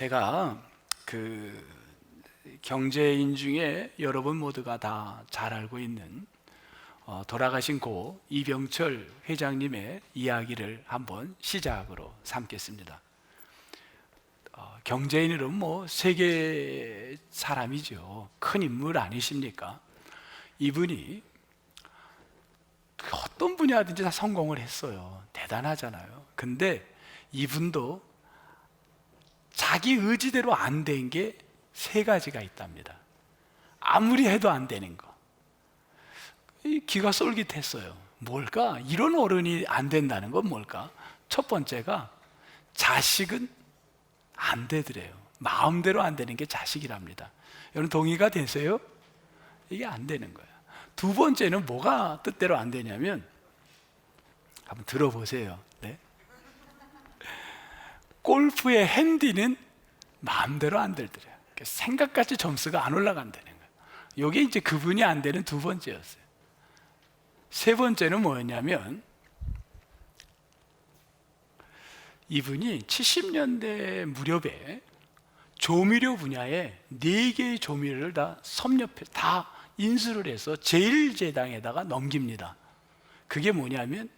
제가 그 경제인 중에 여러분 모두가 다 잘 알고 있는 돌아가신 고 이병철 회장님의 이야기를 한번 시작으로 삼겠습니다. 경제인으로 뭐 세계 사람이죠. 큰 인물 아니십니까? 이분이 어떤 분야든지 다 성공을 했어요. 대단하잖아요. 근데 이분도 자기 의지대로 안 된 게 세 가지가 있답니다. 아무리 해도 안 되는 거. 귀가 쏠깃했어요. 뭘까? 이런 어른이 안 된다는 건 뭘까? 첫 번째가 자식은 안 되더래요. 마음대로 안 되는 게 자식이랍니다. 여러분 동의가 되세요? 이게 안 되는 거예요. 두 번째는 뭐가 뜻대로 안 되냐면, 한번 들어보세요. 네? 골프의 핸디는 마음대로 안 들더래요. 생각같이 점수가 안 올라간다는 거예요. 이게 이제 그분이 안 되는 두 번째였어요. 세 번째는 뭐였냐면, 이분이 70년대 무렵에 조미료 분야에 4개의 조미료를 다 섭렵해, 다 인수를 해서 제1제당에다가 넘깁니다. 그게 뭐냐면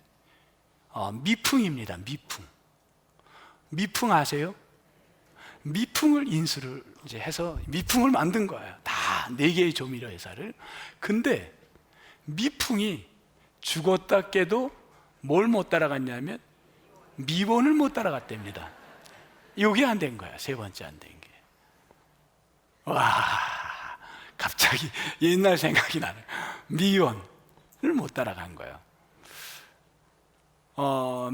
미풍입니다. 미풍 아세요? 미풍을 인수를 이제 해서 미풍을 만든 거예요. 다 4개의 조미료 회사를. 근데 미풍이 죽었다 깨도 뭘 못 따라갔냐면 미원을 못 따라갔답니다. 이게 안 된 거야. 세 번째 안 된 게. 와, 갑자기 옛날 생각이 나네. 미원을 못 따라간 거예요.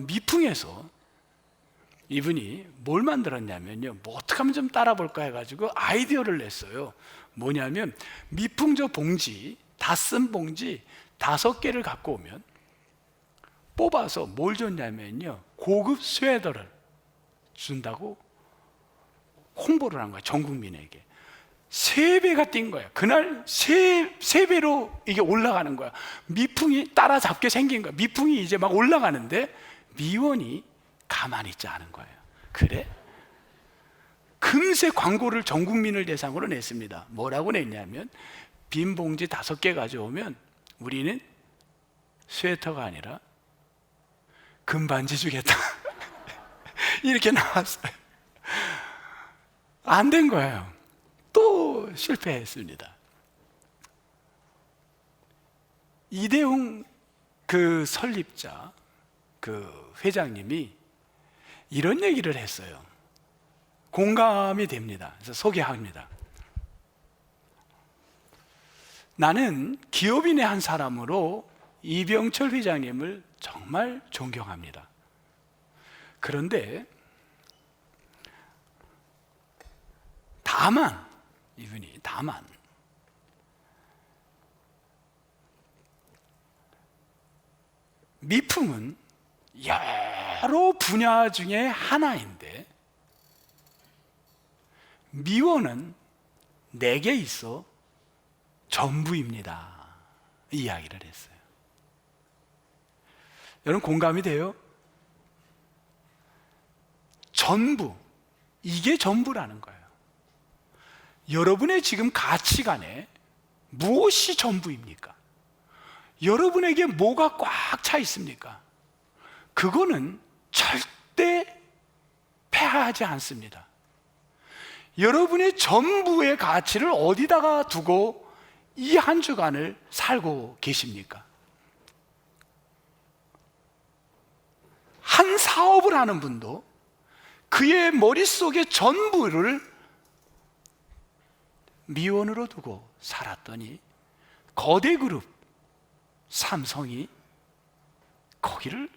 미풍에서 이분이 뭘 만들었냐면요, 뭐 어떻게 하면 좀 따라볼까 해가지고 아이디어를 냈어요. 뭐냐면 미풍저 봉지, 다 쓴 봉지 5개를 갖고 오면 뽑아서 뭘 줬냐면요, 고급 스웨터를 준다고 홍보를 한 거야. 전 국민에게 3배가 뛴 거야. 그날 3배로 이게 올라가는 거야. 미풍이 따라잡게 생긴 거야. 미풍이 이제 막 올라가는데 미원이 가만히 있지 않은 거예요. 그래? 금세 광고를 전 국민을 대상으로 냈습니다. 뭐라고 냈냐면, 빈 봉지 5개 가져오면 우리는 스웨터가 아니라 금반지 주겠다. 이렇게 나왔어요. 안 된 거예요. 또 실패했습니다. 이대웅 그 설립자, 그 회장님이 이런 얘기를 했어요. 공감이 됩니다. 그래서 소개합니다. 나는 기업인의 한 사람으로 이병철 회장님을 정말 존경합니다. 그런데 다만 미풍은 여러 분야 중에 하나인데 미원은 4개 있어 전부입니다. 이 이야기를 했어요. 여러분 공감이 돼요? 전부, 이게 전부라는 거예요. 여러분의 지금 가치관에 무엇이 전부입니까? 여러분에게 뭐가 꽉 차 있습니까? 그거는 절대 패하지 않습니다. 여러분의 전부의 가치를 어디다가 두고 이 한 주간을 살고 계십니까? 한 사업을 하는 분도 그의 머릿속의 전부를 미원으로 두고 살았더니 거대 그룹 삼성이 거기를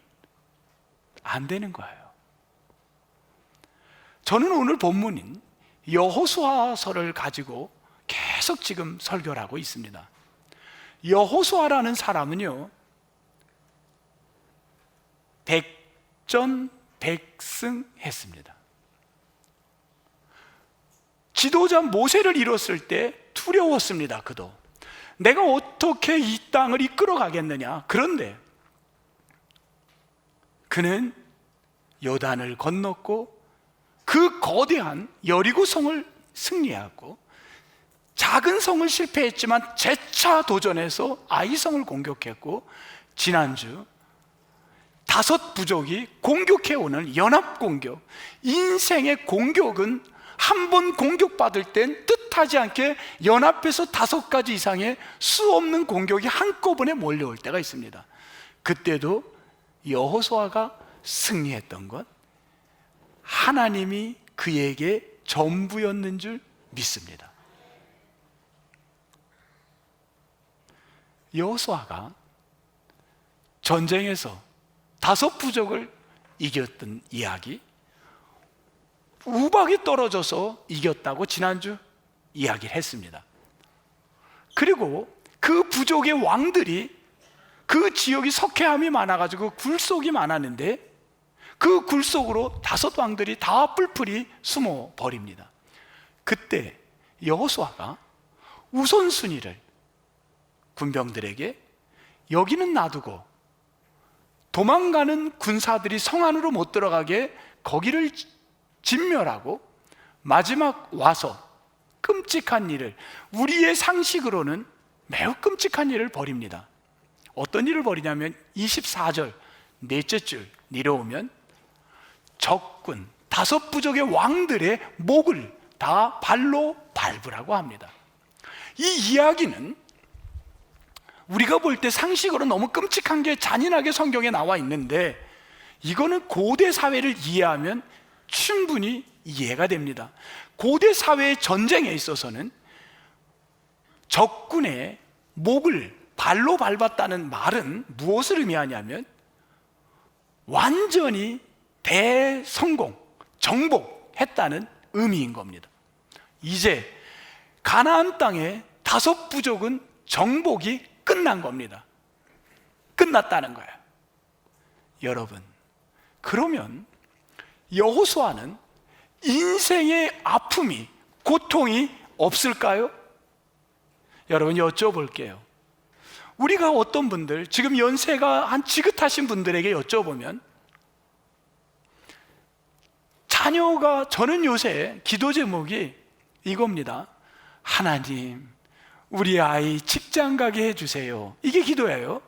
안 되는 거예요. 저는 오늘 본문인 여호수아서를 가지고 계속 지금 설교를 하고 있습니다. 여호수아라는 사람은요, 백전백승했습니다. 지도자 모세를 잃었을 때 두려웠습니다. 그도 내가 어떻게 이 땅을 이끌어 가겠느냐. 그런데 그는 요단을 건넜고 그 거대한 여리고 성을 승리하고 작은 성을 실패했지만 재차 도전해서 아이성을 공격했고, 지난주 5부족이 공격해오는 연합공격, 인생의 공격은 한 번 공격받을 땐 뜻하지 않게 연합해서 5가지 이상의 수 없는 공격이 한꺼번에 몰려올 때가 있습니다. 그때도 여호수아가 승리했던 것, 하나님이 그에게 전부였는 줄 믿습니다. 여호수아가 전쟁에서 5부족을 이겼던 이야기, 우박이 떨어져서 이겼다고 지난주 이야기를 했습니다. 그리고 그 부족의 왕들이, 그 지역이 석회암이 많아가지고 굴속이 많았는데 그 굴속으로 5왕들이 다 뿔뿔이 숨어 버립니다. 그때 여호수아가 우선순위를 군병들에게, 여기는 놔두고 도망가는 군사들이 성 안으로 못 들어가게 거기를 진멸하고, 마지막 와서 끔찍한 일을, 우리의 상식으로는 매우 끔찍한 일을 벌입니다. 어떤 일을 벌이냐면 24절 넷째 줄 내려오면 적군 5부족의 왕들의 목을 다 발로 밟으라고 합니다. 이 이야기는 우리가 볼 때 상식으로 너무 끔찍한 게 잔인하게 성경에 나와 있는데, 이거는 고대 사회를 이해하면 충분히 이해가 됩니다. 고대 사회의 전쟁에 있어서는 적군의 목을 발로 밟았다는 말은 무엇을 의미하냐면 완전히 대성공, 정복했다는 의미인 겁니다. 이제 가나안 땅의 5부족은 정복이 끝난 겁니다. 끝났다는 거예요. 여러분, 그러면 여호수아는 인생의 아픔이, 고통이 없을까요? 여러분, 여쭤볼게요. 우리가 어떤 분들, 지금 연세가 한 지긋하신 분들에게 여쭤보면, 자녀가, 저는 요새 기도 제목이 이겁니다. 하나님, 우리 아이 직장 가게 해주세요. 이게 기도예요.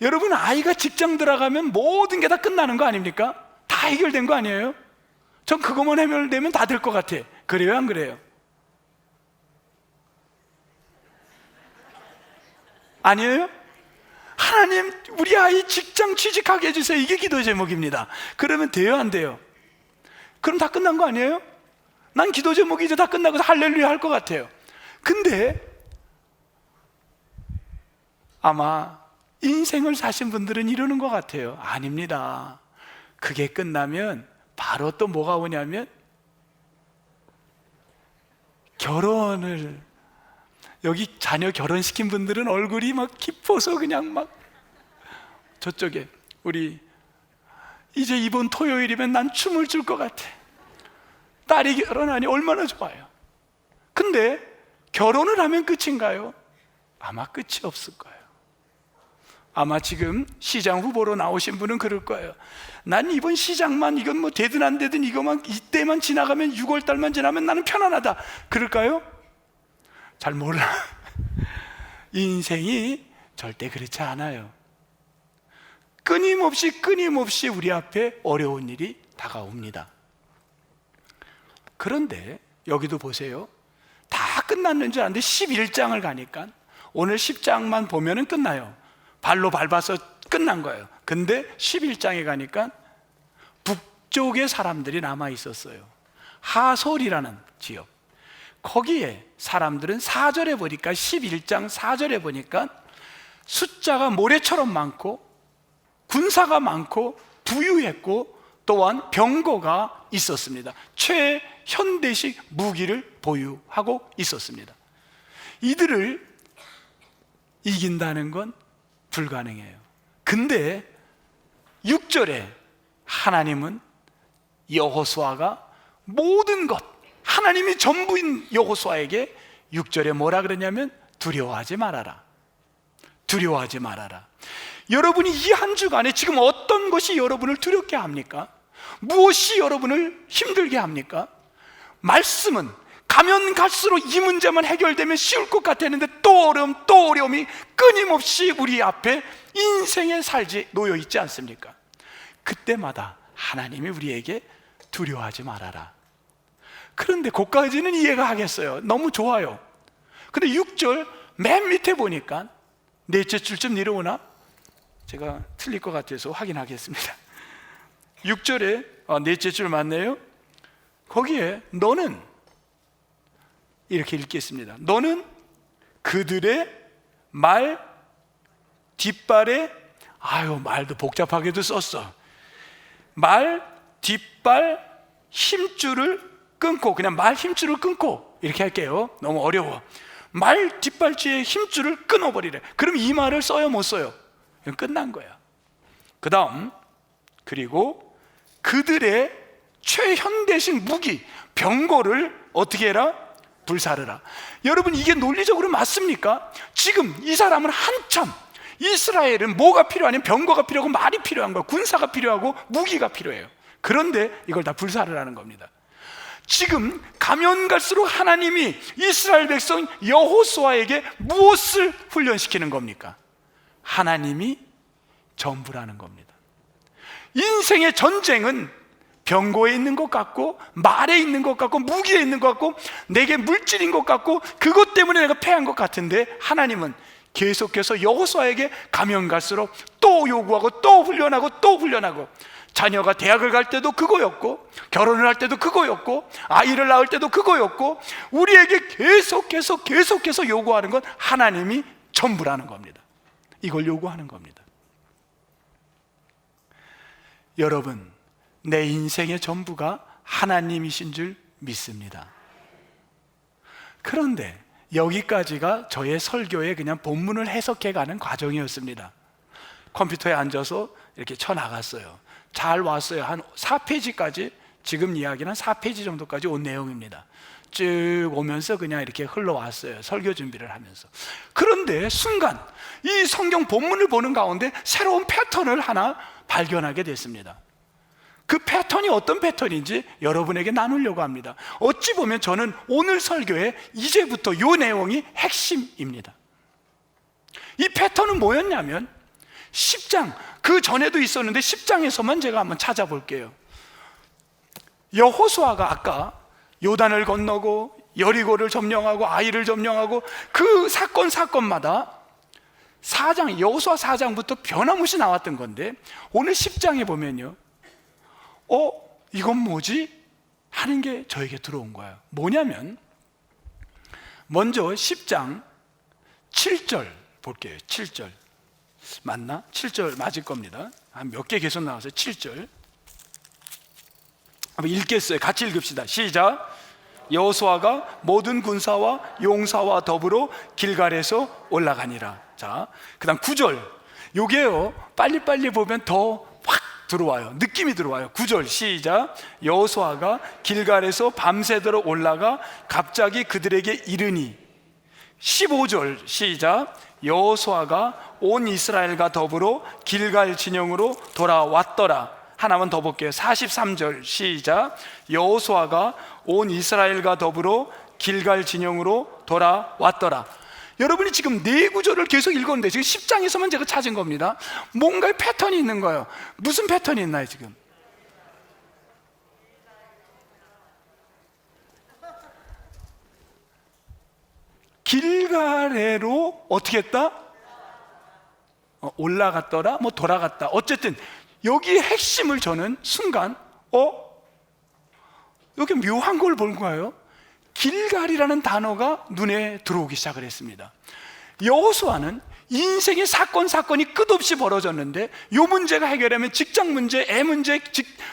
여러분, 아이가 직장 들어가면 모든 게 다 끝나는 거 아닙니까? 다 해결된 거 아니에요? 전 그것만 해결되면 다 될 것 같아. 그래요, 안 그래요? 아니에요? 하나님, 우리 아이 직장 취직하게 해주세요. 이게 기도 제목입니다. 그러면 돼요, 안 돼요? 그럼 다 끝난 거 아니에요? 난 기도 제목이 이제 다 끝나고 할렐루야 할 것 같아요. 근데 아마 인생을 사신 분들은 이러는 것 같아요. 아닙니다. 그게 끝나면 바로 또 뭐가 오냐면 결혼을, 여기 자녀 결혼시킨 분들은 얼굴이 막 기뻐서 그냥 막, 저쪽에 우리 이제 이번 토요일이면 난 춤을 출 것 같아. 딸이 결혼하니 얼마나 좋아요. 근데 결혼을 하면 끝인가요? 아마 끝이 없을 거예요. 아마 지금 시장 후보로 나오신 분은 그럴 거예요. 난 이번 시장만, 이건 뭐 되든 안 되든 이것만, 이때만 지나가면, 6월 달만 지나면 나는 편안하다. 그럴까요? 잘 몰라. 인생이 절대 그렇지 않아요. 끊임없이 우리 앞에 어려운 일이 다가옵니다. 그런데 여기도 보세요. 다 끝났는 줄 알았는데 11장을 가니까, 오늘 10장만 보면은 끝나요. 발로 밟아서 끝난 거예요. 근데 11장에 가니까 북쪽의 사람들이 남아 있었어요. 하솔이라는 지역. 거기에 사람들은 4절에 보니까, 11장 4절에 보니까 숫자가 모래처럼 많고 군사가 많고 부유했고 또한 병거가 있었습니다. 최현대식 무기를 보유하고 있었습니다. 이들을 이긴다는 건 불가능해요. 근데 6절에 하나님은 여호수아가 모든 것, 하나님이 전부인 여호수아에게 6절에 뭐라 그러냐면 두려워하지 말아라. 두려워하지 말아라. 여러분이 이 한 주간에 지금 어떤 것이 여러분을 두렵게 합니까? 무엇이 여러분을 힘들게 합니까? 말씀은 가면 갈수록 이 문제만 해결되면 쉬울 것 같았는데 또 어려움, 또 어려움이 끊임없이 우리 앞에 인생의 살지 놓여 있지 않습니까? 그때마다 하나님이 우리에게 두려워하지 말아라. 그런데 그까지는 이해가 하겠어요. 너무 좋아요. 근데 6절 맨 밑에 보니까 넷째 줄쯤 내려오나? 제가 틀릴 것 같아서 확인하겠습니다. 6절에 넷째 줄 맞네요. 거기에 너는 이렇게 읽겠습니다. 너는 그들의 말 뒷발에, 말도 복잡하게도 썼어. 말 뒷발 힘줄을 끊고, 그냥 말 힘줄을 끊고 이렇게 할게요. 너무 어려워. 말 뒷발치의 힘줄을 끊어버리래. 그럼 이 말을 써요, 못 써요? 이건 끝난 거야. 그 다음, 그리고 그들의 최현대식 무기 병거를 어떻게 해라? 불사르라. 여러분, 이게 논리적으로 맞습니까? 지금 이 사람은 한참, 이스라엘은 뭐가 필요하냐면 병거가 필요하고 말이 필요한 거예요. 군사가 필요하고 무기가 필요해요. 그런데 이걸 다 불사르라는 겁니다. 지금 가면 갈수록 하나님이 이스라엘 백성 여호수아에게 무엇을 훈련시키는 겁니까? 하나님이 전부라는 겁니다. 인생의 전쟁은 병거에 있는 것 같고, 말에 있는 것 같고, 무기에 있는 것 같고, 내게 물질인 것 같고, 그것 때문에 내가 패한 것 같은데, 하나님은 계속해서 여호수아에게 가면 갈수록 또 요구하고, 또 훈련하고, 또 훈련하고, 자녀가 대학을 갈 때도 그거였고, 결혼을 할 때도 그거였고, 아이를 낳을 때도 그거였고, 우리에게 계속해서 요구하는 건 하나님이 전부라는 겁니다. 이걸 요구하는 겁니다. 여러분, 내 인생의 전부가 하나님이신 줄 믿습니다. 그런데 여기까지가 저의 설교의 그냥 본문을 해석해가는 과정이었습니다. 컴퓨터에 앉아서 이렇게 쳐나갔어요. 잘 왔어요. 한 4페이지까지, 지금 이야기는 4페이지 정도까지 온 내용입니다. 쭉 오면서 그냥 이렇게 흘러왔어요. 설교 준비를 하면서. 그런데 순간 이 성경 본문을 보는 가운데 새로운 패턴을 하나 발견하게 됐습니다. 그 패턴이 어떤 패턴인지 여러분에게 나누려고 합니다. 어찌 보면 저는 오늘 설교의 이제부터 이 내용이 핵심입니다. 이 패턴은 뭐였냐면 10장, 그 전에도 있었는데 10장에서만 제가 한번 찾아볼게요. 여호수아가 아까 요단을 건너고 여리고를 점령하고 아이를 점령하고 그 사건마다 4장, 여호수아 4장부터 변함없이 나왔던 건데, 오늘 10장에 보면요, 이건 뭐지? 하는 게 저에게 들어온 거예요. 뭐냐면, 먼저 10장 7절 볼게요. 7절 맞나? 7절 맞을 겁니다. 한 몇 개 계속 나왔어요. 7절 한번 읽겠어요. 같이 읽읍시다. 시작. 여호수아가 모든 군사와 용사와 더불어 길갈에서 올라가니라. 자, 그 다음 9절. 요게요, 빨리빨리 보면 더 확 들어와요. 느낌이 들어와요. 9절 시작. 여호수아가 길갈에서 밤새도록 올라가 갑자기 그들에게 이르니. 15절 시작. 여호수아가 온 이스라엘과 더불어 길갈 진영으로 돌아왔더라. 하나만 더 볼게요. 43절 시작. 여호수아가 온 이스라엘과 더불어 길갈 진영으로 돌아왔더라. 여러분이 지금 네 구절을 계속 읽었는데 지금 10장에서만 제가 찾은 겁니다. 뭔가의 패턴이 있는 거예요. 무슨 패턴이 있나요 지금? 길갈에로 어떻게 했다? 올라갔더라? 뭐 돌아갔다. 어쨌든 여기의 핵심을 저는 순간 여기 묘한 걸 본 거예요. 길갈이라는 단어가 눈에 들어오기 시작을 했습니다. 여호수아는 인생의 사건이 끝없이 벌어졌는데, 이 문제가 해결하면 직장 문제, 애 문제,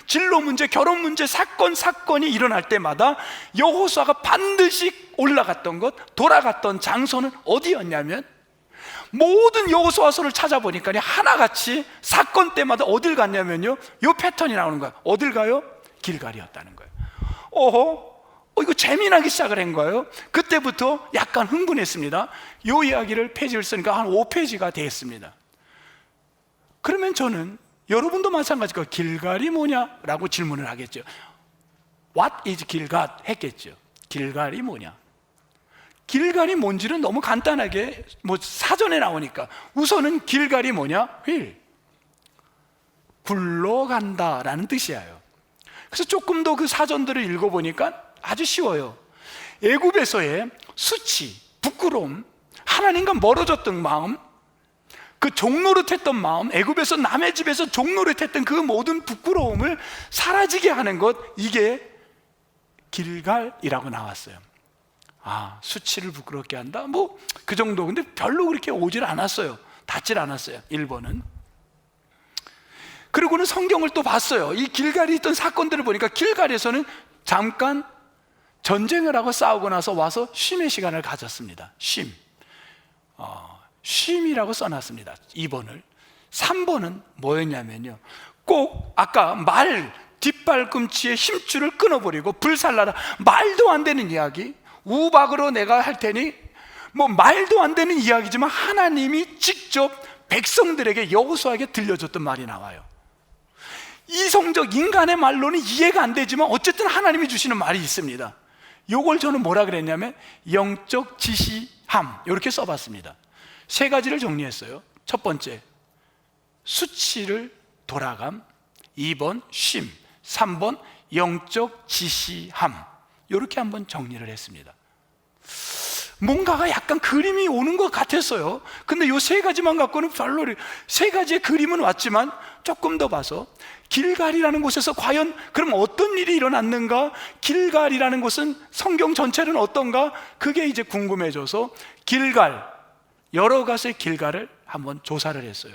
진로 문제, 결혼 문제, 사건이 일어날 때마다 여호수아가 반드시 올라갔던 것, 돌아갔던 장소는 어디였냐면, 모든 여호수아서를 찾아보니까 하나같이 사건 때마다 어딜 갔냐면요, 이 패턴이 나오는 거예요. 어딜 가요? 길갈이었다는 거예요. 이거 재미나기 시작을 한 거예요. 그때부터 약간 흥분했습니다. 이 이야기를 페이지를 쓰니까 한 5페이지가 됐습니다. 그러면 저는 여러분도 마찬가지고 길갈이 뭐냐라고 질문을 하겠죠. What is 길갈? 했겠죠. 길갈이 뭐냐? 길갈이 뭔지는 너무 간단하게 사전에 나오니까 우선은 길갈이 뭐냐? 휠, 굴러간다라는 뜻이에요. 그래서 조금 더 그 사전들을 읽어보니까 아주 쉬워요. 애굽에서의 수치, 부끄러움, 하나님과 멀어졌던 마음, 그 종노릇했던 마음, 애굽에서 남의 집에서 종노릇했던 그 모든 부끄러움을 사라지게 하는 것, 이게 길갈이라고 나왔어요. 수치를 부끄럽게 한다? 그 정도. 근데 별로 그렇게 오질 않았어요. 닿질 않았어요, 1번은. 그리고는 성경을 또 봤어요. 이 길갈이 있던 사건들을 보니까 길갈에서는 잠깐 전쟁을 하고 싸우고 나서 와서 쉼의 시간을 가졌습니다. 쉼이라고 써놨습니다, 2번을. 3번은 뭐였냐면요, 꼭 아까 뒷발꿈치에 힘줄을 끊어버리고 불살라라, 말도 안 되는 이야기, 우박으로 내가 할 테니, 말도 안 되는 이야기지만 하나님이 직접 백성들에게, 여호수아에게 들려줬던 말이 나와요. 이성적 인간의 말로는 이해가 안 되지만 어쨌든 하나님이 주시는 말이 있습니다. 요걸 저는 뭐라 그랬냐면 영적 지시함, 이렇게 써봤습니다. 3가지를 정리했어요. 첫 번째, 수치를 돌아감. 2번, 쉼. 3번, 영적 지시함. 이렇게 한번 정리를 했습니다. 뭔가가 약간 그림이 오는 것 같았어요. 근데 요 3가지만 갖고는 별로, 3가지의 그림은 왔지만 조금 더 봐서 길갈이라는 곳에서 과연 그럼 어떤 일이 일어났는가, 길갈이라는 곳은 성경 전체는 어떤가, 그게 이제 궁금해져서 길갈, 여러 가지의 길갈을 한번 조사를 했어요.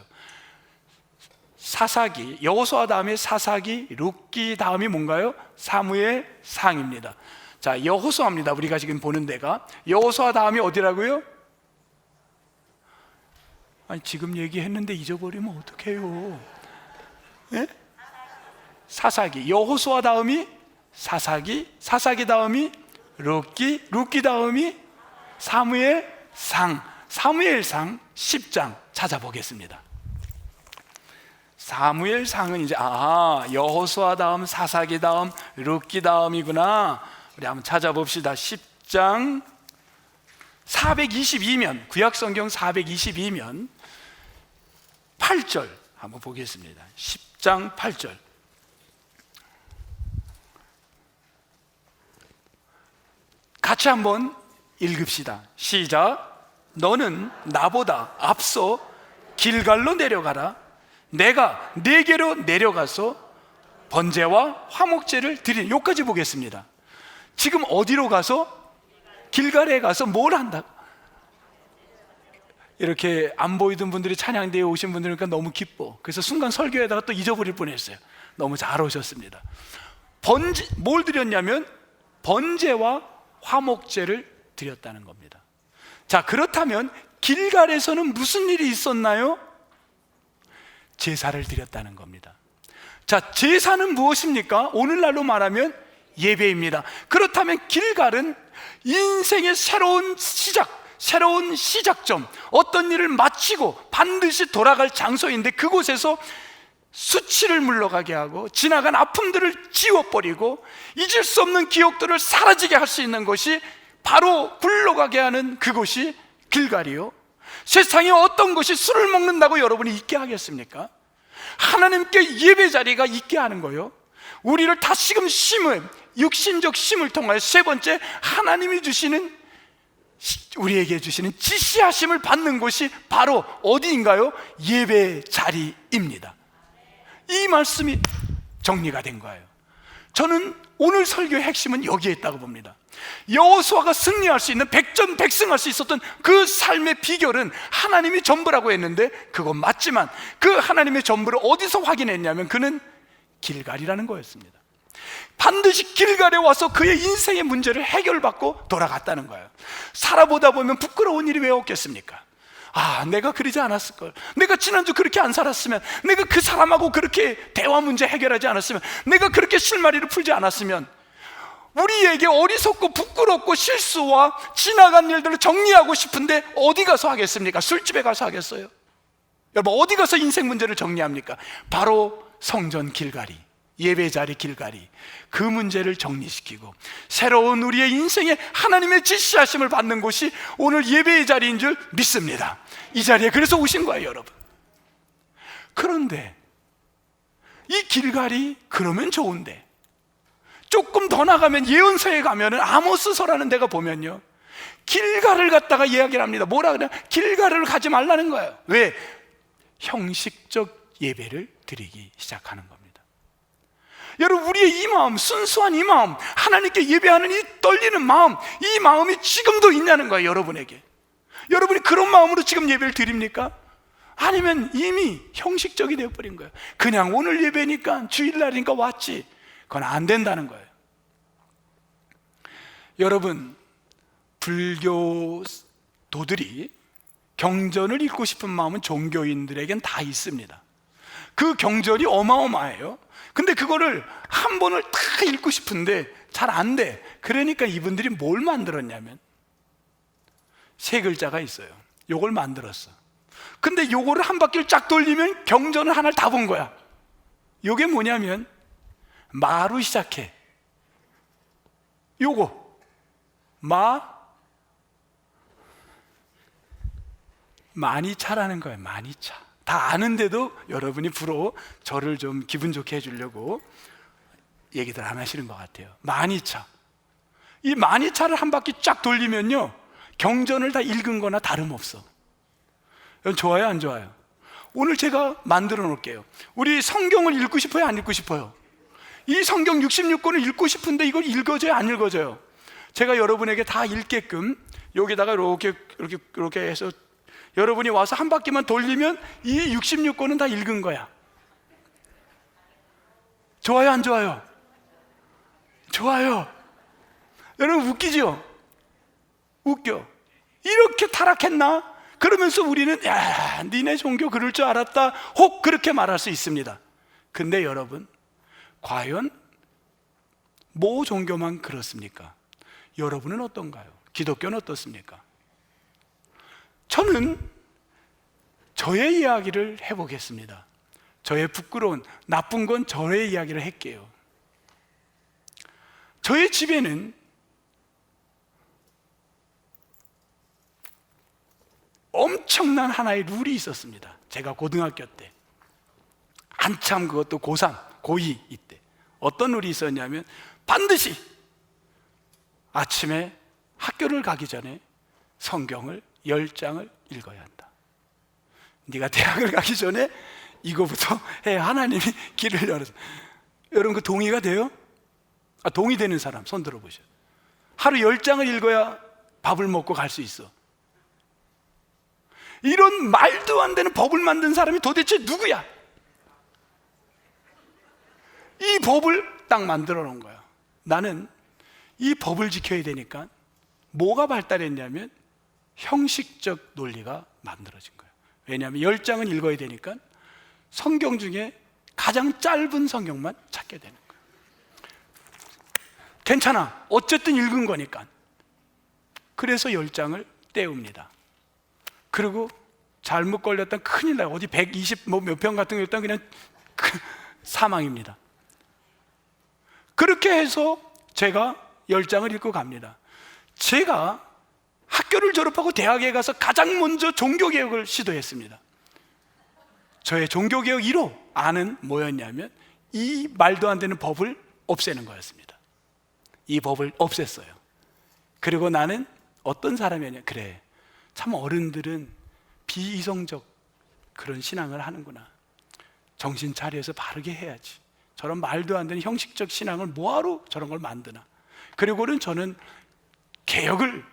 사사기, 여호수아 다음에 사사기, 룻기 다음이 뭔가요? 사무엘상입니다. 자, 여호수아입니다. 우리가 지금 보는 데가. 여호수아 다음이 어디라고요? 지금 얘기했는데 잊어버리면 어떡해요? 네? 사사기. 여호수아 다음이 사사기, 사사기 다음이 룻기, 룻기 다음이 사무엘상. 사무엘상 10장 찾아보겠습니다. 사무엘상은 이제 여호수아 다음, 사사기 다음, 룻기 다음이구나. 우리 한번 찾아봅시다. 10장 422면, 구약성경 422면 8절 한번 보겠습니다. 10장 8절. 같이 한번 읽읍시다. 시작. 너는 나보다 앞서 길갈로 내려가라. 내가 네게로 내려가서 번제와 화목제를 드리는, 여기까지 보겠습니다. 지금 어디로 가서? 길갈에 가서 뭘 한다? 이렇게 안 보이던 분들이 찬양대에 오신 분들이니까 너무 기뻐. 그래서 순간 설교에다가 또 잊어버릴 뻔했어요. 너무 잘 오셨습니다. 뭘 드렸냐면 번제와 화목제를 드렸다는 겁니다. 자, 그렇다면 길갈에서는 무슨 일이 있었나요? 제사를 드렸다는 겁니다. 자, 제사는 무엇입니까? 오늘날로 말하면 예배입니다. 그렇다면 길갈은 인생의 새로운 시작점, 어떤 일을 마치고 반드시 돌아갈 장소인데, 그곳에서 수치를 물러가게 하고 지나간 아픔들을 지워버리고 잊을 수 없는 기억들을 사라지게 할 수 있는 것이 바로 굴러가게 하는 그곳이 길갈이요. 세상에 어떤 것이 술을 먹는다고 여러분이 있게 하겠습니까? 하나님께 예배 자리가 있게 하는 거예요. 우리를 다시금 육신적 쉼을 통하여, 세 번째, 하나님이 주시는, 우리에게 주시는 지시하심을 받는 곳이 바로 어디인가요? 예배 자리입니다. 이 말씀이 정리가 된 거예요. 저는 오늘 설교의 핵심은 여기에 있다고 봅니다. 여호수아가 승리할 수 있는, 백전백승할 수 있었던 그 삶의 비결은 하나님이 전부라고 했는데 그건 맞지만, 그 하나님의 전부를 어디서 확인했냐면 그는 길갈이라는 거였습니다. 반드시 길갈에 와서 그의 인생의 문제를 해결받고 돌아갔다는 거예요. 살아보다 보면 부끄러운 일이 왜 없겠습니까? 내가 그러지 않았을걸, 내가 지난주 그렇게 안 살았으면, 내가 그 사람하고 그렇게 대화 문제 해결하지 않았으면, 내가 그렇게 실마리를 풀지 않았으면. 우리에게 어리석고 부끄럽고 실수와 지나간 일들을 정리하고 싶은데 어디 가서 하겠습니까? 술집에 가서 하겠어요? 여러분, 어디 가서 인생 문제를 정리합니까? 바로 성전 길가리, 예배 자리 길가리, 그 문제를 정리시키고 새로운 우리의 인생에 하나님의 지시하심을 받는 곳이 오늘 예배의 자리인 줄 믿습니다. 이 자리에 그래서 오신 거예요, 여러분. 그런데 이 길가리 그러면 좋은데 조금 더 나가면 예언서에 가면은 아모스서라는 데가 보면요, 길가를 갖다가 이야기를 합니다. 뭐라 그래요? 길가를 가지 말라는 거예요. 왜? 형식적 예배를 드리기 시작하는 겁니다. 여러분, 우리의 이 마음, 순수한 이 마음, 하나님께 예배하는 이 떨리는 마음, 이 마음이 지금도 있냐는 거예요, 여러분에게. 여러분이 그런 마음으로 지금 예배를 드립니까? 아니면 이미 형식적이 되어버린 거예요. 그냥 오늘 예배니까, 주일날이니까 왔지. 그건 안 된다는 거예요. 여러분, 불교도들이 경전을 읽고 싶은 마음은 종교인들에겐 다 있습니다. 그 경전이 어마어마해요. 근데 그거를 한 번을 다 읽고 싶은데 잘 안 돼. 그러니까 이분들이 뭘 만들었냐면 세 글자가 있어요. 요걸 만들었어. 근데 요거를 한 바퀴를 쫙 돌리면 경전을 하나를 다 본 거야. 요게 뭐냐면 마로 시작해. 요거 많이 차라는 거예요. 많이 차. 다 아는데도 여러분이 불어 저를 좀 기분 좋게 해주려고 얘기들 안 하시는 것 같아요. 많이 차. 이 많이 차를 한 바퀴 쫙 돌리면요, 경전을 다 읽은 거나 다름없어. 여러분, 좋아요, 안 좋아요? 오늘 제가 만들어 놓을게요. 우리 성경을 읽고 싶어요, 안 읽고 싶어요? 이 성경 66권을 읽고 싶은데 이걸 읽어줘요, 안 읽어줘요? 제가 여러분에게 다 읽게끔 여기다가 이렇게 해서 여러분이 와서 한 바퀴만 돌리면 이 66권은 다 읽은 거야. 좋아요, 안 좋아요? 좋아요. 여러분, 웃기죠? 웃겨. 이렇게 타락했나? 그러면서 우리는 야, 니네 종교 그럴 줄 알았다, 혹 그렇게 말할 수 있습니다. 근데 여러분, 과연 모 종교만 그렇습니까? 여러분은 어떤가요? 기독교는 어떻습니까? 저는 저의 이야기를 해보겠습니다. 저의 부끄러운, 나쁜 건 저의 이야기를 할게요. 저의 집에는 엄청난 하나의 룰이 있었습니다. 제가 고등학교 때, 한참 그것도 고3, 고2 이때 어떤 룰이 있었냐면 반드시 아침에 학교를 가기 전에 성경을 10장을 읽어야 한다. 네가 대학을 가기 전에 이거부터 해. 하나님이 길을 열어서. 여러분, 그 동의가 돼요? 동의되는 사람 손 들어보셔. 하루 10장을 읽어야 밥을 먹고 갈 수 있어. 이런 말도 안 되는 법을 만든 사람이 도대체 누구야? 이 법을 딱 만들어 놓은 거야. 나는 이 법을 지켜야 되니까 뭐가 발달했냐면 형식적 논리가 만들어진 거예요. 왜냐하면 10장은 읽어야 되니까 성경 중에 가장 짧은 성경만 찾게 되는 거예요. 괜찮아, 어쨌든 읽은 거니까. 그래서 10장을 때웁니다. 그리고 잘못 걸렸다 큰일 나요. 어디 120 몇 평 같은 거 일단 그냥 사망입니다. 그렇게 해서 제가 10장을 읽고 갑니다. 제가 학교를 졸업하고 대학에 가서 가장 먼저 종교개혁을 시도했습니다. 저의 종교개혁 1호 안은 뭐였냐면 이 말도 안 되는 법을 없애는 거였습니다. 이 법을 없앴어요. 그리고 나는 어떤 사람이냐, 그래, 참 어른들은 비이성적 그런 신앙을 하는구나. 정신 차려서 바르게 해야지. 저런 말도 안 되는 형식적 신앙을 뭐하러 저런 걸 만드나. 그리고는 저는 개혁을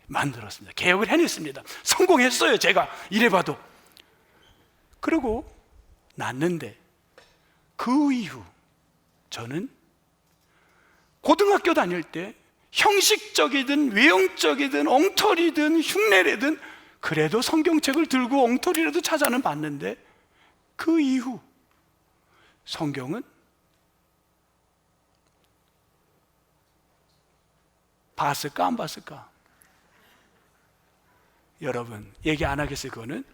만들었습니다. 개혁을 해냈습니다. 성공했어요, 제가. 이래봐도. 그리고 났는데 그 이후 저는 고등학교 다닐 때 형식적이든 외형적이든 엉터리든 흉내내든 그래도 성경책을 들고 엉터리라도 찾아는 봤는데 그 이후 성경은 봤을까 안 봤을까? 여러분, 얘기 안 하겠어요. 그거는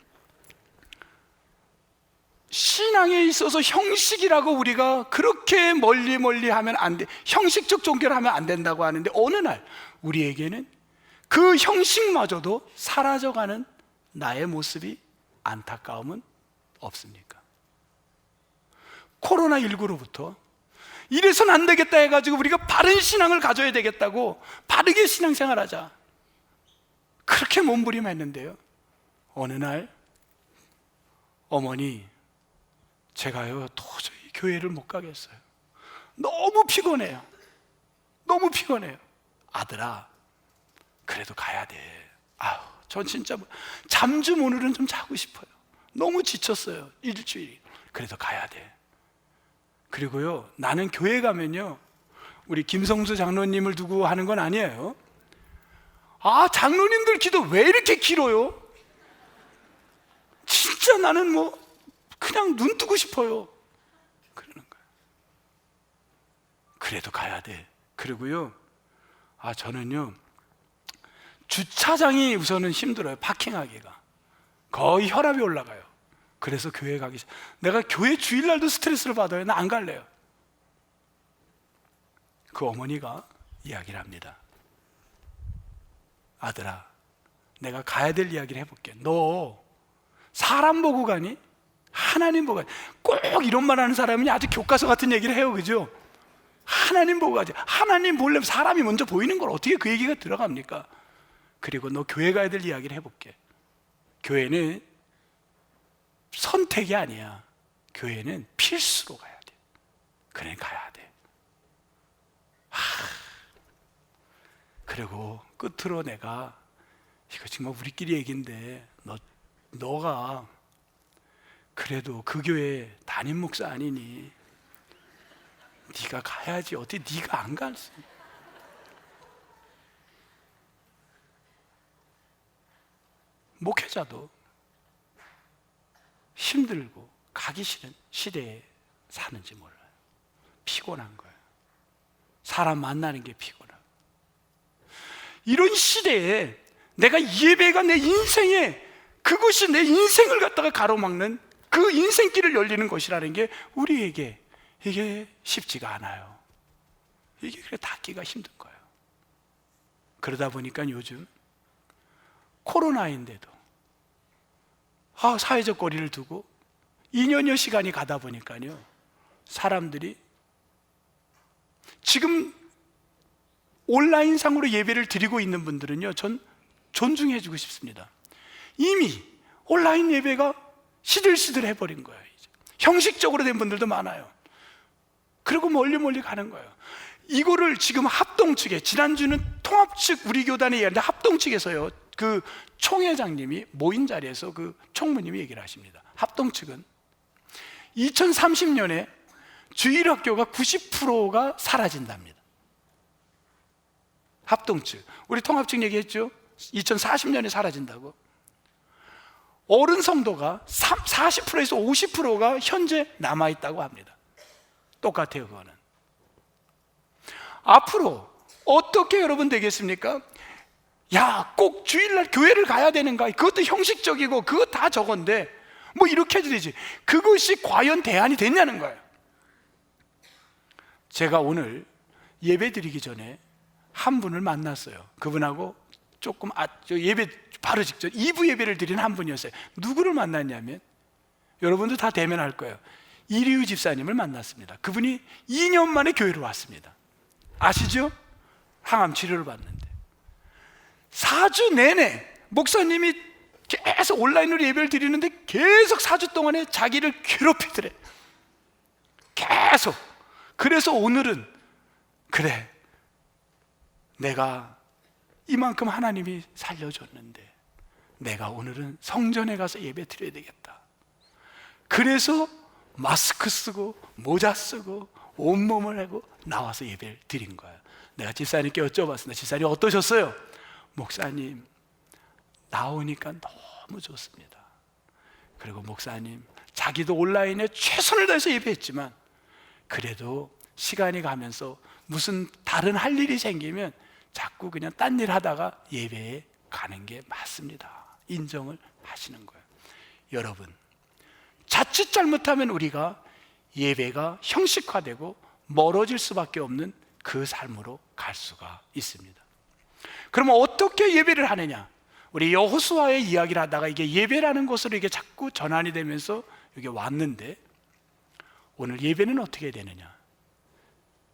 신앙에 있어서 형식이라고 우리가 그렇게 멀리 하면 안 돼. 형식적 종교를 하면 안 된다고 하는데 어느 날 우리에게는 그 형식마저도 사라져가는 나의 모습이 안타까움은 없습니까? 코로나19로부터 이래서는 안 되겠다 해가지고 우리가 바른 신앙을 가져야 되겠다고 바르게 신앙생활하자 그렇게 몸부림했는데요, 어느 날 어머니, 제가요 도저히 교회를 못 가겠어요. 너무 피곤해요. 아들아, 그래도 가야 돼. 아우, 전 진짜 잠 좀 오늘은 좀 자고 싶어요. 너무 지쳤어요, 일주일이. 그래도 가야 돼. 그리고요, 나는 교회 가면요, 우리 김성수 장로님을 두고 하는 건 아니에요. 장로님들 기도 왜 이렇게 길어요? 진짜 나는 그냥 눈 뜨고 싶어요. 그러는 거예요. 그래도 가야 돼. 그리고요, 저는요, 주차장이 우선은 힘들어요. 파킹하기가 거의 혈압이 올라가요. 그래서 교회 가기 싫어. 내가 교회 주일날도 스트레스를 받아요. 나 안 갈래요. 그 어머니가 이야기를 합니다. 아들아, 내가 가야 될 이야기를 해볼게. 너 사람 보고 가니? 하나님 보고 가니? 꼭 이런 말 하는 사람이 아주 교과서 같은 얘기를 해요, 그죠? 하나님 보고 가지. 하나님 보려면 사람이 먼저 보이는 걸 어떻게 그 얘기가 들어갑니까? 그리고 너 교회 가야 될 이야기를 해볼게. 교회는 선택이 아니야. 교회는 필수로 가야 돼. 그래, 가야 돼. 그리고 끝으로 내가, 이거 정말 우리끼리 얘기인데, 너가 그래도 그 교회 담임 목사 아니니 네가 가야지. 어떻게 네가 안 갔어? 목회자도 힘들고 가기 싫은 시대에 사는지 몰라요. 피곤한 거예요. 사람 만나는 게 피곤하고. 이런 시대에 내가 예배가 내 인생에, 그것이 내 인생을 갖다가 가로막는 그 인생길을 열리는 것이라는 게 우리에게 이게 쉽지가 않아요. 이게 그래 닿기가 힘든 거예요. 그러다 보니까 요즘 코로나인데도 사회적 거리를 두고 2년여 시간이 가다 보니까요, 사람들이 지금 온라인상으로 예배를 드리고 있는 분들은요, 전 존중해주고 싶습니다. 이미 온라인 예배가 시들시들 해버린 거예요. 이제 형식적으로 된 분들도 많아요. 그리고 멀리 가는 거예요. 이거를 지금 합동 측에, 지난주는 통합 측 우리 교단에 얘기하는데 합동 측에서요, 그 총회장님이 모인 자리에서 그 총무님이 얘기를 하십니다. 합동 측은 2030년에 주일학교가 90%가 사라진답니다. 합동 측. 우리 통합 측 얘기했죠? 2040년에 사라진다고. 어른 성도가 40%에서 50%가 현재 남아있다고 합니다. 똑같아요, 그거는. 앞으로 어떻게 여러분 되겠습니까? 야, 꼭 주일날 교회를 가야 되는가? 그것도 형식적이고 그거 다 저건데 이렇게 해도 되지. 그것이 과연 대안이 됐냐는 거예요. 제가 오늘 예배 드리기 전에 한 분을 만났어요. 그분하고 조금 예배 바로 직전 2부 예배를 드린 한 분이었어요. 누구를 만났냐면, 여러분도 다 대면할 거예요. 이리우 집사님을 만났습니다. 그분이 2년 만에 교회로 왔습니다. 아시죠? 항암 치료를 받는데 4주 내내 목사님이 계속 온라인으로 예배를 드리는데 계속 4주 동안에 자기를 괴롭히더래. 계속. 그래서 오늘은, 그래, 내가 이만큼 하나님이 살려줬는데 내가 오늘은 성전에 가서 예배 드려야 되겠다. 그래서 마스크 쓰고 모자 쓰고 온몸을 하고 나와서 예배를 드린 거예요. 내가 집사님께 여쭤봤습니다. 집사님 어떠셨어요? 목사님, 나오니까 너무 좋습니다. 그리고 목사님, 자기도 온라인에 최선을 다해서 예배했지만 그래도 시간이 가면서 무슨 다른 할 일이 생기면 자꾸 그냥 딴 일 하다가 예배에 가는 게 맞습니다. 인정을 하시는 거예요. 여러분, 자칫 잘못하면 우리가 예배가 형식화되고 멀어질 수밖에 없는 그 삶으로 갈 수가 있습니다. 그러면 어떻게 예배를 하느냐? 우리 여호수아의 이야기를 하다가 이게 예배라는 것으로 이게 자꾸 전환이 되면서 여기 왔는데, 오늘 예배는 어떻게 되느냐?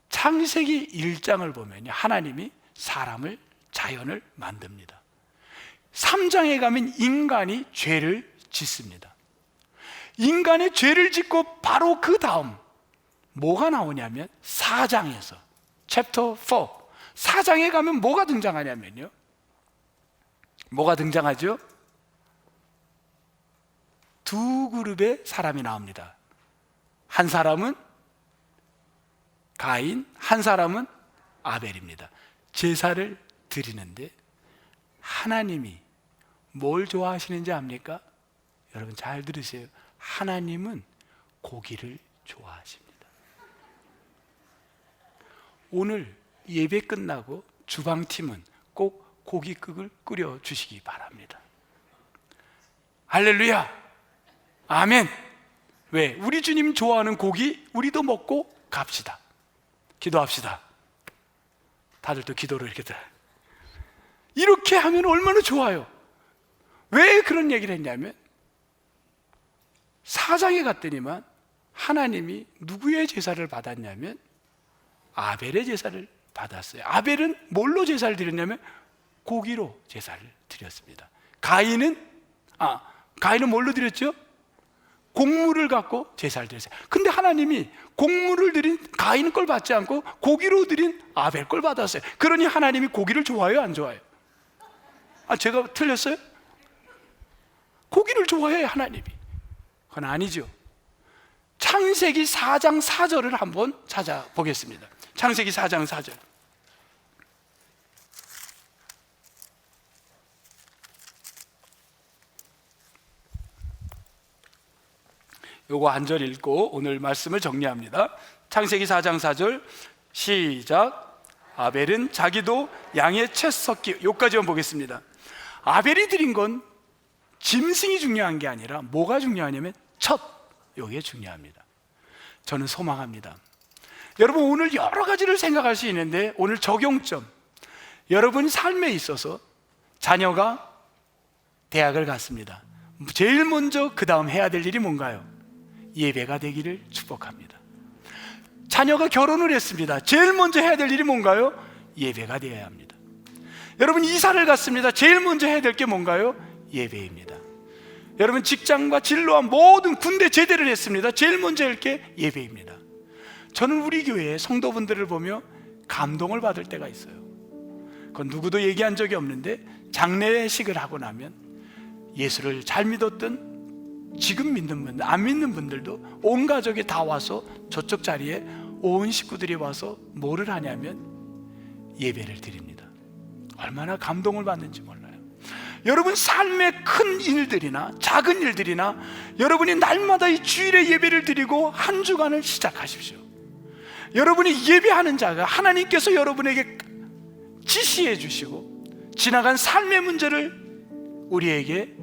창세기 1장을 보면 하나님이 사람을, 자연을 만듭니다. 3장에 가면 인간이 죄를 짓습니다. 인간의 죄를 짓고 바로 그 다음 뭐가 나오냐면 4장에서 챕터 4, 4장에 가면 뭐가 등장하냐면요, 뭐가 등장하죠? 두 그룹의 사람이 나옵니다. 한 사람은 가인, 한 사람은 아벨입니다. 제사를 드리는데 하나님이 뭘 좋아하시는지 압니까? 여러분 잘 들으세요. 하나님은 고기를 좋아하십니다. 오늘 예배 끝나고 주방팀은 꼭 고깃국을 끓여 주시기 바랍니다. 할렐루야, 아멘. 왜? 우리 주님 좋아하는 고기 우리도 먹고 갑시다. 기도합시다. 다들 또 기도를 이렇게 하면 얼마나 좋아요. 왜 그런 얘기를 했냐면 4장에 갔더니만 하나님이 누구의 제사를 받았냐면 아벨의 제사를 받았어요. 아벨은 뭘로 제사를 드렸냐면 고기로 제사를 드렸습니다. 가인은 뭘로 드렸죠? 곡물을 갖고 제사를 드렸어요. 근데 하나님이 곡물을 드린 가인 걸 받지 않고 고기로 드린 아벨 걸 받았어요. 그러니 하나님이 고기를 좋아해요, 안 좋아해요? 제가 틀렸어요? 고기를 좋아해요, 하나님이. 그건 아니죠. 창세기 4장 4절을 한번 찾아보겠습니다. 창세기 4장 4절. 요거 한 절 읽고 오늘 말씀을 정리합니다. 창세기 4장 4절 시작. 아벨은 자기도 양의 채 섞기, 요까지만 보겠습니다. 아벨이 드린 건 짐승이 중요한 게 아니라 뭐가 중요하냐면 요게 중요합니다. 저는 소망합니다. 여러분 오늘 여러 가지를 생각할 수 있는데 오늘 적용점, 여러분 삶에 있어서 자녀가 대학을 갔습니다. 제일 먼저 그 다음 해야 될 일이 뭔가요? 예배가 되기를 축복합니다. 자녀가 결혼을 했습니다. 제일 먼저 해야 될 일이 뭔가요? 예배가 되어야 합니다. 여러분 이사를 갔습니다. 제일 먼저 해야 될 게 뭔가요? 예배입니다. 여러분 직장과 진로와 모든 군대 제대를 했습니다. 제일 먼저 할 게 예배입니다. 저는 우리 교회의 성도분들을 보며 감동을 받을 때가 있어요. 그건 누구도 얘기한 적이 없는데 장례식을 하고 나면 예수를 잘 믿었던, 지금 믿는 분들, 안 믿는 분들도 온 가족이 다 와서 저쪽 자리에 온 식구들이 와서 뭐를 하냐면 예배를 드립니다. 얼마나 감동을 받는지 몰라요. 여러분 삶의 큰 일들이나 작은 일들이나 여러분이 날마다 이 주일에 예배를 드리고 한 주간을 시작하십시오. 여러분이 예배하는 자가 하나님께서 여러분에게 지시해 주시고 지나간 삶의 문제를 우리에게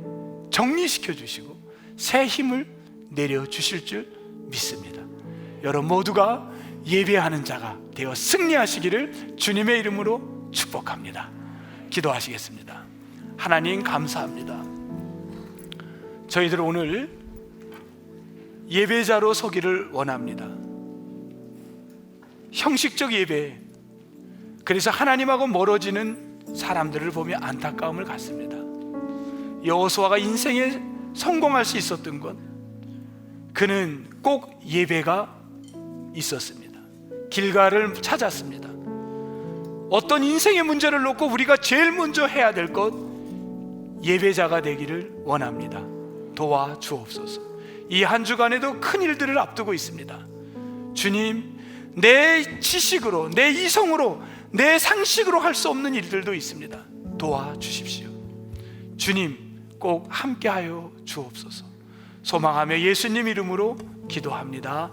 정리시켜 주시고 새 힘을 내려주실 줄 믿습니다. 여러분 모두가 예배하는 자가 되어 승리하시기를 주님의 이름으로 축복합니다. 기도하시겠습니다. 하나님 감사합니다. 저희들 오늘 예배자로 서기를 원합니다. 형식적 예배, 그래서 하나님하고 멀어지는 사람들을 보며 안타까움을 갖습니다. 여호수아가 인생에 성공할 수 있었던 건 그는 꼭 예배가 있었습니다. 길가를 찾았습니다. 어떤 인생의 문제를 놓고 우리가 제일 먼저 해야 될 것, 예배자가 되기를 원합니다. 도와주옵소서. 이 한 주간에도 큰 일들을 앞두고 있습니다. 주님, 내 지식으로, 내 이성으로, 내 상식으로 할 수 없는 일들도 있습니다. 도와주십시오. 주님 꼭 함께하여 주옵소서. 소망하며 예수님 이름으로 기도합니다.